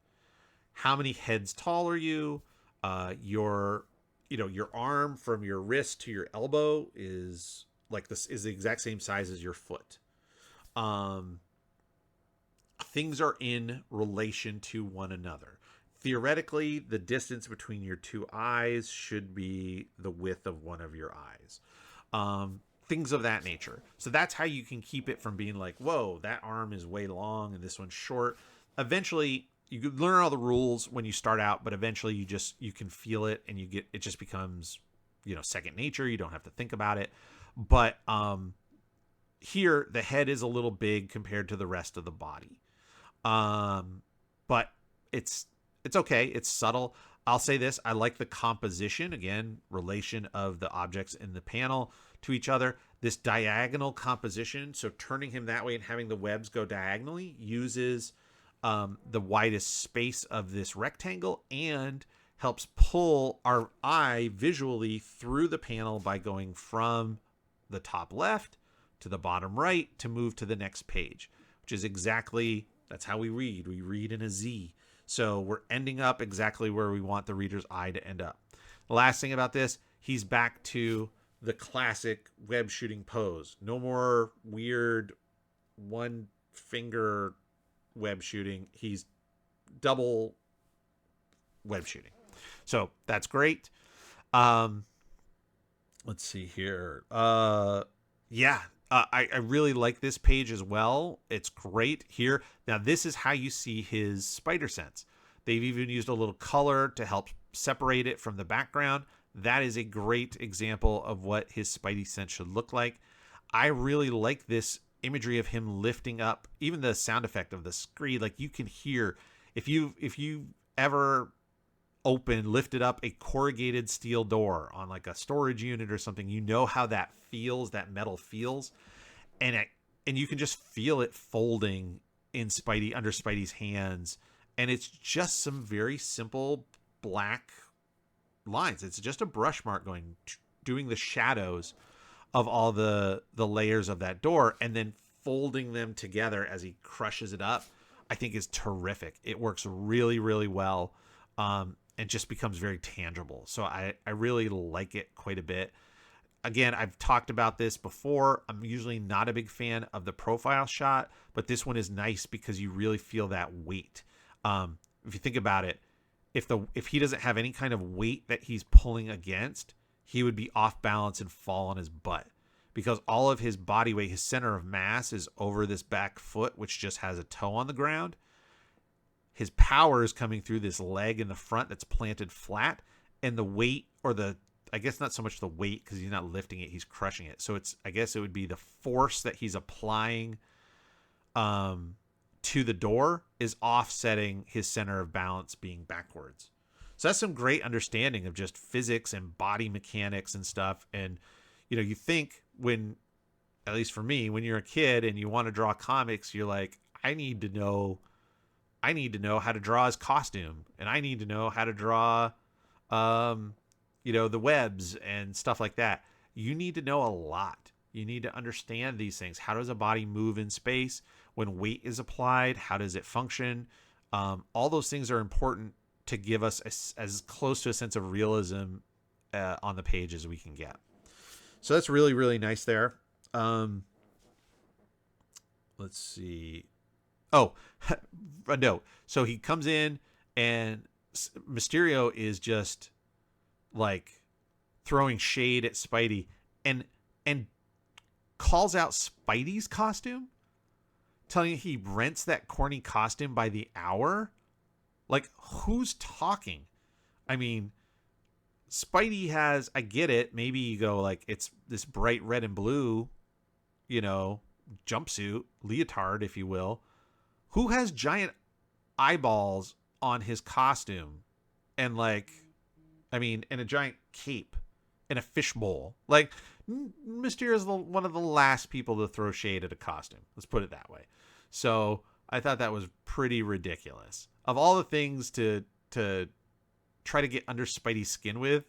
How many heads tall are you? Your arm from your wrist to your elbow is the exact same size as your foot. Things are in relation to one another. Theoretically, the distance between your two eyes should be the width of one of your eyes. Things of that nature. So that's how you can keep it from being like, whoa, that arm is way long and this one's short. Eventually, you can learn all the rules when you start out, but eventually you can feel it, and it just becomes, second nature. You don't have to think about it. But here, the head is a little big compared to the rest of the body. But it's okay. It's subtle. I'll say this. I like the composition. Again, relation of the objects in the panel to each other. This diagonal composition, so turning him that way and having the webs go diagonally, uses the widest space of this rectangle and helps pull our eye visually through the panel by going from the top left to the bottom right to move to the next page, which is that's how we read. We read in a Z. So we're ending up exactly where we want the reader's eye to end up. The last thing about this, he's back to the classic web shooting pose. No more weird one finger web shooting. He's double web shooting. So that's great. Let's see here. I really like this page as well. It's great here. Now, this is how you see his spider sense. They've even used a little color to help separate it from the background. That is a great example of what his Spidey sense should look like. I really like this imagery of him lifting up, even the sound effect of the screed. Like, you can hear, if you ever lifted up a corrugated steel door on like a storage unit or something, you know how that feels, that metal feels, and you can just feel it folding under Spidey's hands, and it's just some very simple black lines. It's just a brush mark doing the shadows of all the layers of that door, and then folding them together as he crushes it up, I think is terrific. It works really, really well. And just becomes very tangible. So I really like it quite a bit. again, I've talked about this before. I'm usually not a big fan of the profile shot, but this one is nice because you really feel that weight. If you think about it, if he doesn't have any kind of weight that he's pulling against, he would be off balance and fall on his butt, because all of his body weight, his center of mass, is over this back foot, which just has a toe on the ground. His power is coming through this leg in the front that's planted flat, and the weight, or I guess not so much the weight, because he's not lifting it, he's crushing it. So I guess it would be the force that he's applying to the door is offsetting his center of balance being backwards. So that's some great understanding of just physics and body mechanics and stuff. And, you think when, at least for me, when you're a kid and you want to draw comics, you're like, I need to know how to draw his costume, and I need to know how to draw, the webs and stuff like that. You need to know a lot. You need to understand these things. How does a body move in space? When weight is applied, how does it function? All those things are important to give us as close to a sense of realism on the page as we can get. So that's really, really nice there. Let's see. Oh, a note. So he comes in and Mysterio is just like throwing shade at Spidey and calls out Spidey's costume, telling you he rents that corny costume by the hour. Like, who's talking? I mean, Spidey has, I get it. Maybe you go like, it's this bright red and blue, jumpsuit, leotard, if you will. Who has giant eyeballs on his costume and and a giant cape and a fishbowl? Like, Mysterio is one of the last people to throw shade at a costume. Let's put it that way. So I thought that was pretty ridiculous. Of all the things to try to get under Spidey's skin with,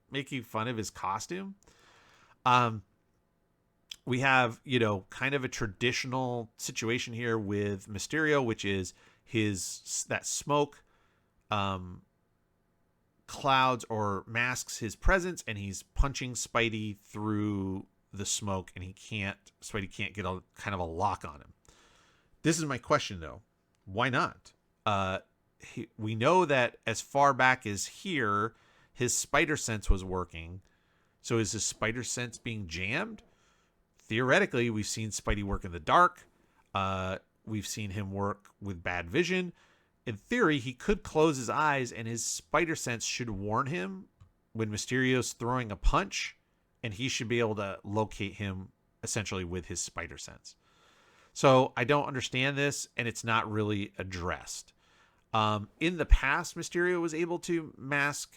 making fun of his costume. We have, kind of a traditional situation here with Mysterio, which is that smoke clouds or masks his presence, and he's punching Spidey through the smoke, and Spidey can't get a kind of a lock on him. This is my question though. Why not? We know that as far back as here, his spider sense was working. So is his spider sense being jammed? Theoretically, we've seen Spidey work in the dark. We've seen him work with bad vision. In theory, he could close his eyes and his spider sense should warn him when Mysterio's throwing a punch, and he should be able to locate him essentially with his spider sense. So I don't understand this, and it's not really addressed. In the past, Mysterio was able to mask,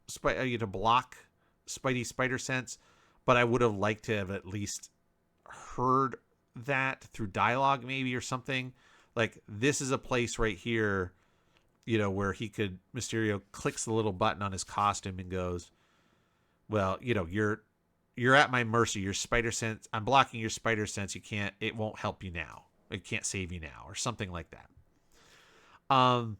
to block Spidey's spider sense, but I would have liked to have at least heard that through dialogue maybe or something. Like, this is a place right here, where Mysterio clicks the little button on his costume and goes, well, you're at my mercy. Your spider sense, I'm blocking your spider sense. It won't help you now. It can't save you now, or something like that. You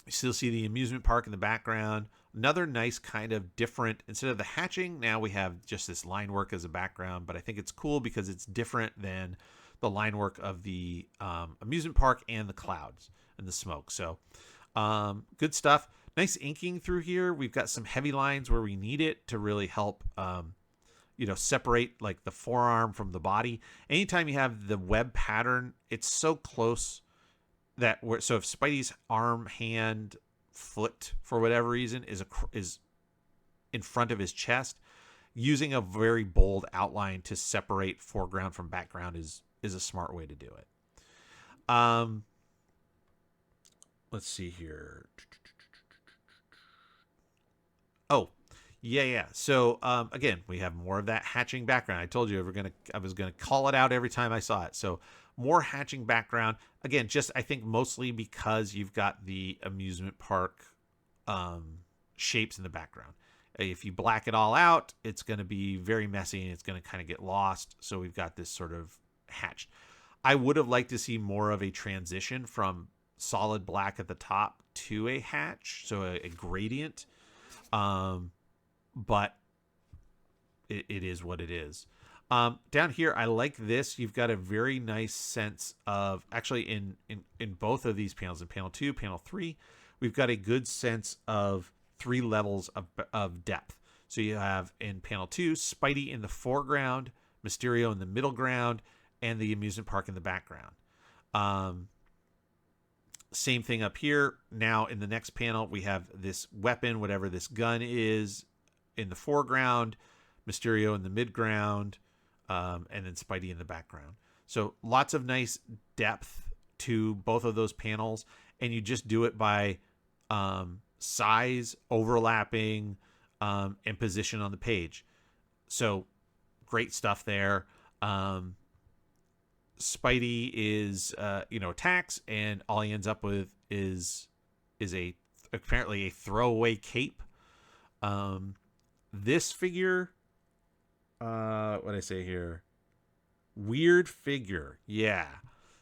still see the amusement park in the background. Another nice kind of different, instead of the hatching, now we have just this line work as a background, but I think it's cool because it's different than the line work of the amusement park and the clouds and the smoke. So good stuff. Nice inking through here. We've got some heavy lines where we need it to really help, separate like the forearm from the body. Anytime you have the web pattern, it's so close so if Spidey's arm, hand, foot, for whatever reason, is in front of his chest, using a very bold outline to separate foreground from background is a smart way to do it. Let's see here. Oh, yeah. So again, we have more of that hatching background. I told you I was gonna call it out every time I saw it. So more hatching background. Again, just I think mostly because you've got the amusement park shapes in the background. If you black it all out, it's going to be very messy and it's going to kind of get lost. So we've got this sort of hatched. I would have liked to see more of a transition from solid black at the top to a hatch, so a gradient. But it is what it is. Down here, I like this. You've got a very nice sense of, actually, in both of these panels, in panel 2, panel 3, we've got a good sense of 3 levels of depth. So you have in panel 2, Spidey in the foreground, Mysterio in the middle ground, and the amusement park in the background. Same thing up here. Now in the next panel, we have this weapon, whatever this gun is, in the foreground, Mysterio in the midground, and then Spidey in the background. So lots of nice depth to both of those panels, and you just do it by size, overlapping, and position on the page. So great stuff there. Spidey is attacks, and all he ends up with is apparently a throwaway cape. This figure, what did I say here? Weird figure. Yeah.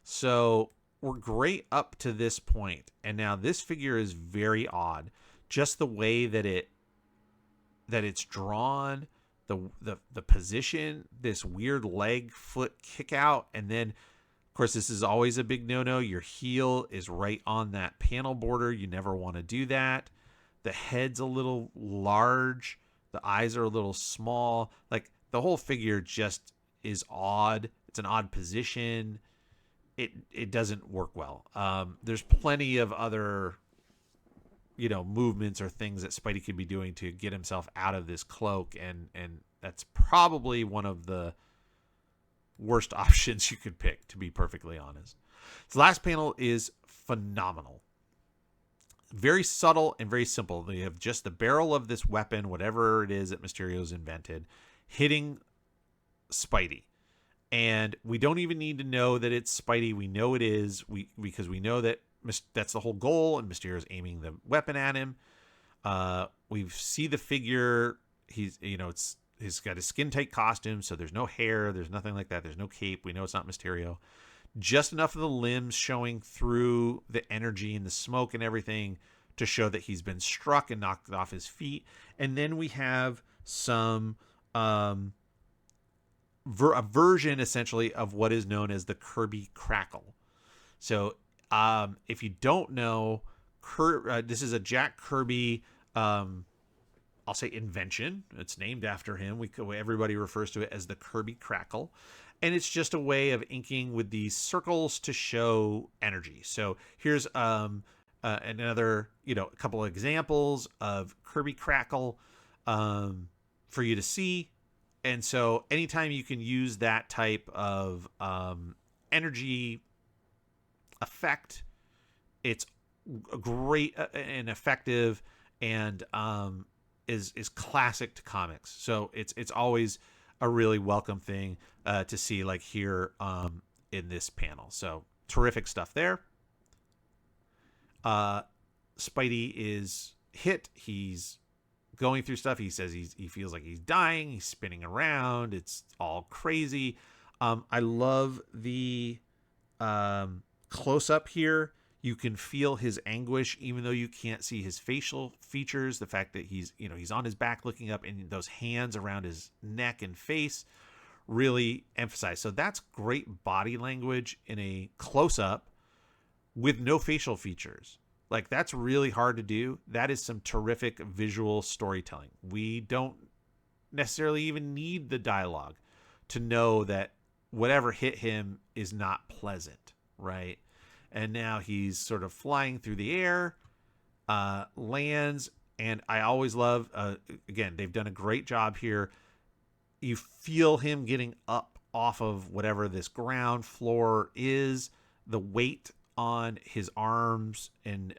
So we're great up to this point, and now this figure is very odd. Just the way that it's drawn, the position, this weird leg foot kick out, and then of course this is always a big no-no. Your heel is right on that panel border. You never want to do that. The head's a little large. The eyes are a little small. Like, the whole figure just is odd. It's an odd position. It doesn't work well. There's plenty of other movements or things that Spidey could be doing to get himself out of this cloak, and that's probably one of the worst options you could pick, to be perfectly honest. The last panel is phenomenal. Very subtle and very simple. They have just the barrel of this weapon, whatever it is that Mysterio's invented, hitting Spidey. And we don't even need to know that it's Spidey. We know it is, because we know that that's the whole goal, and Mysterio's aiming the weapon at him. We see the figure. He's got a skin tight costume, so there's no hair, there's nothing like that. There's no cape. We know it's not Mysterio. Just enough of the limbs showing through the energy and the smoke and everything to show that he's been struck and knocked off his feet. And then we have some a version essentially of what is known as the Kirby Krackle. So if you don't know, this is a Jack Kirby, I'll say invention. It's named after him. Everybody refers to it as the Kirby Krackle. And it's just a way of inking with these circles to show energy. So here's another, a couple of examples of Kirby Krackle for you to see. And so anytime you can use that type of energy effect, it's great and effective, and is classic to comics. So it's always a really welcome thing to see, like here in this panel. So terrific stuff there. Spidey is hit. He's going through stuff. He says he feels like he's dying. He's spinning around. It's all crazy. I love the close up here. You can feel his anguish, even though you can't see his facial features. The fact that he's on his back looking up, and those hands around his neck and face really emphasize. So that's great body language in a close up with no facial features. Like, that's really hard to do. That is some terrific visual storytelling. We don't necessarily even need the dialogue to know that whatever hit him is not pleasant, right? And now he's sort of flying through the air, lands, and I always love, again, they've done a great job here. You feel him getting up off of whatever this ground floor is, the weight on his arms and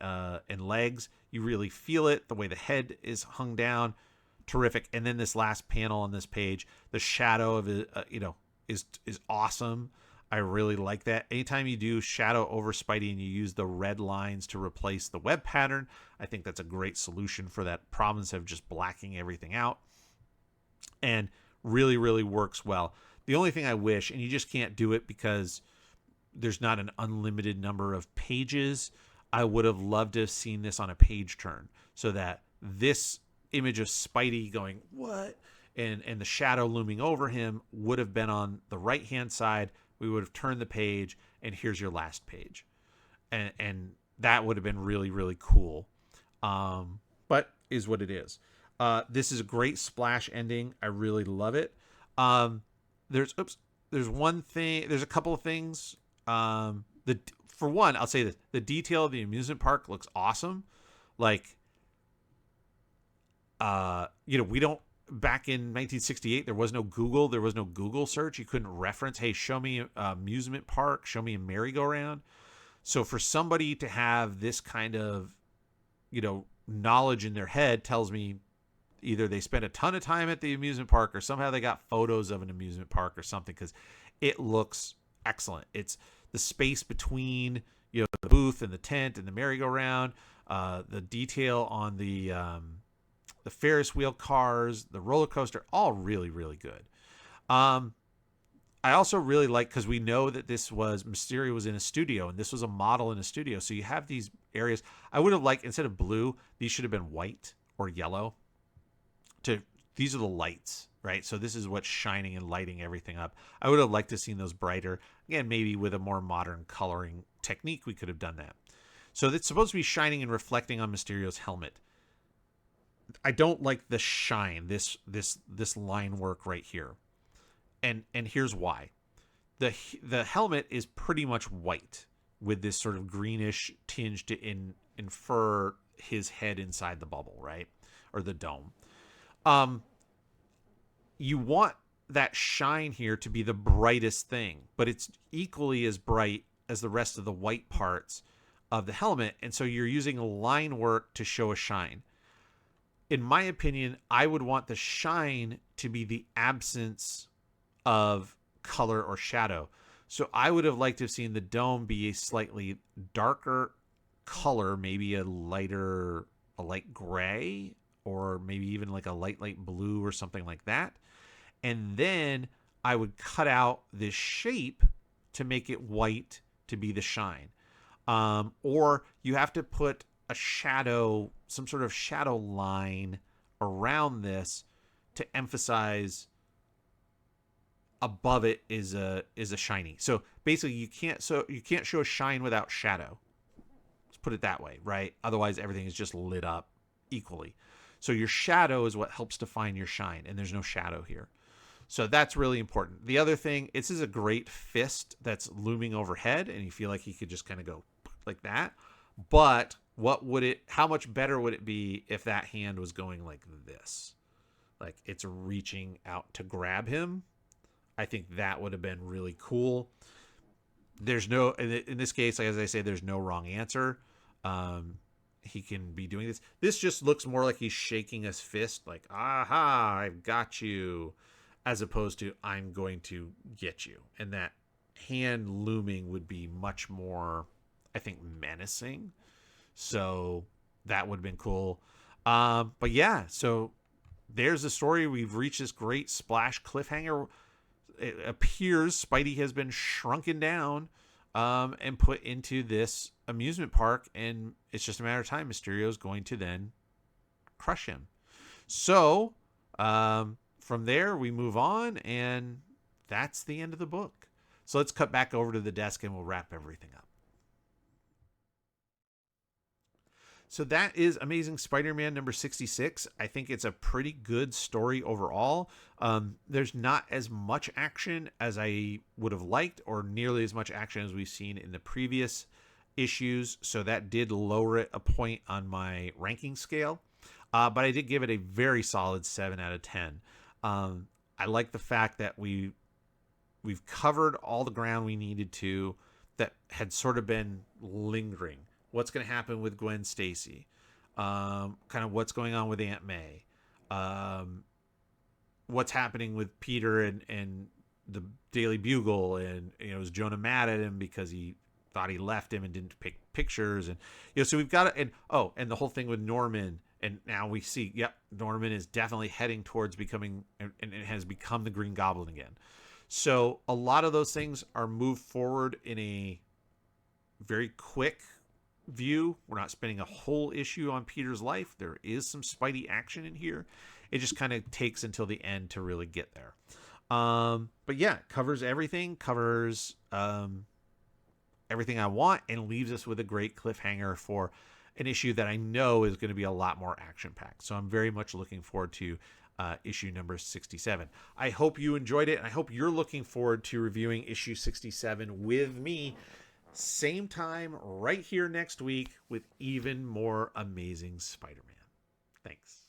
legs. You really feel it, the way the head is hung down. Terrific. And then this last panel on this page, the shadow of it, is awesome. I really like that. Anytime you do shadow over Spidey and you use the red lines to replace the web pattern, I think that's a great solution for that problem instead of just blacking everything out. And really, really works well. The only thing I wish, and you just can't do it because there's not an unlimited number of pages, I would have loved to have seen this on a page turn, so that this image of Spidey going, what? and the shadow looming over him would have been on the right hand side. We would have turned the page, and here's your last page, and that would have been really, really cool. But is what it is. This is a great splash ending. I really love it. Um, there's one thing. There's a couple of things. The For one, I'll say this: the detail of the amusement park looks awesome. Like, we don't. Back in 1968, there was no Google. There was no Google search. You couldn't reference, hey, show me an amusement park, show me a merry-go-round. So for somebody to have this kind of, knowledge in their head tells me either they spent a ton of time at the amusement park or somehow they got photos of an amusement park or something, because it looks excellent. It's the space between, the booth and the tent and the merry-go-round, the detail on the Ferris wheel cars, the roller coaster, all really, really good. I also really like, because we know that Mysterio was in a studio, and this was a model in a studio. So you have these areas. I would have liked, instead of blue, these should have been white or yellow. These are the lights, right? So this is what's shining and lighting everything up. I would have liked to have seen those brighter. Again, maybe with a more modern coloring technique, we could have done that. So it's supposed to be shining and reflecting on Mysterio's helmet. I don't like the shine, this line work right here. And here's why. The helmet is pretty much white with this sort of greenish tinge to infer his head inside the bubble, right? Or the dome. You want that shine here to be the brightest thing, but it's equally as bright as the rest of the white parts of the helmet, and so you're using line work to show a shine. In my opinion, I would want the shine to be the absence of color or shadow. So I would have liked to have seen the dome be a slightly darker color, maybe a light gray, or maybe even like a light blue or something like that. And then I would cut out this shape to make it white to be the shine. Or you have to put a shadow, some sort of shadow line around this to emphasize above it is a shiny. So basically you can't show a shine without shadow. Let's put it that way, right? Otherwise everything is just lit up equally. So your shadow is what helps define your shine, and there's no shadow here. So that's really important. The other thing, this is a great fist that's looming overhead, and you feel like he could just kind of go like that. But how much better would it be if that hand was going like this? Like it's reaching out to grab him. I think that would have been really cool. There's no, in this case, as I say, there's no wrong answer. He can be doing this. This just looks more like he's shaking his fist, like, aha, I've got you, as opposed to I'm going to get you. And that hand looming would be much more, I think, menacing. So that would have been cool. But yeah, so there's the story. We've reached this great splash cliffhanger. It appears Spidey has been shrunken down and put into this amusement park, and it's just a matter of time. Mysterio is going to then crush him. So from there, we move on, and that's the end of the book. So let's cut back over to the desk, and we'll wrap everything up. So that is Amazing Spider-Man number 66. I think it's a pretty good story overall. There's not as much action as I would have liked, or nearly as much action as we've seen in the previous issues. So that did lower it a point on my ranking scale. But I did give it a very solid 7 out of 10. I like the fact that we've covered all the ground we needed to that had sort of been lingering. What's going to happen with Gwen Stacy? Kind of what's going on with Aunt May? What's happening with Peter and the Daily Bugle? And, is Jonah mad at him because he thought he left him and didn't pick pictures? And, so we've got it. And the whole thing with Norman. And now we see, Norman is definitely heading towards becoming, and it has become the Green Goblin again. So a lot of those things are moved forward in a very quick view. We're not spending a whole issue on Peter's life. There is some Spidey action in here, it just kind of takes until the end to really get there. But yeah, covers everything, covers everything I want, and leaves us with a great cliffhanger for an issue that I know is going to be a lot more action packed. So I'm very much looking forward to issue number 67. I hope you enjoyed it, and I hope you're looking forward to reviewing issue 67 with me. Same time right here next week with even more amazing Spider-Man. Thanks.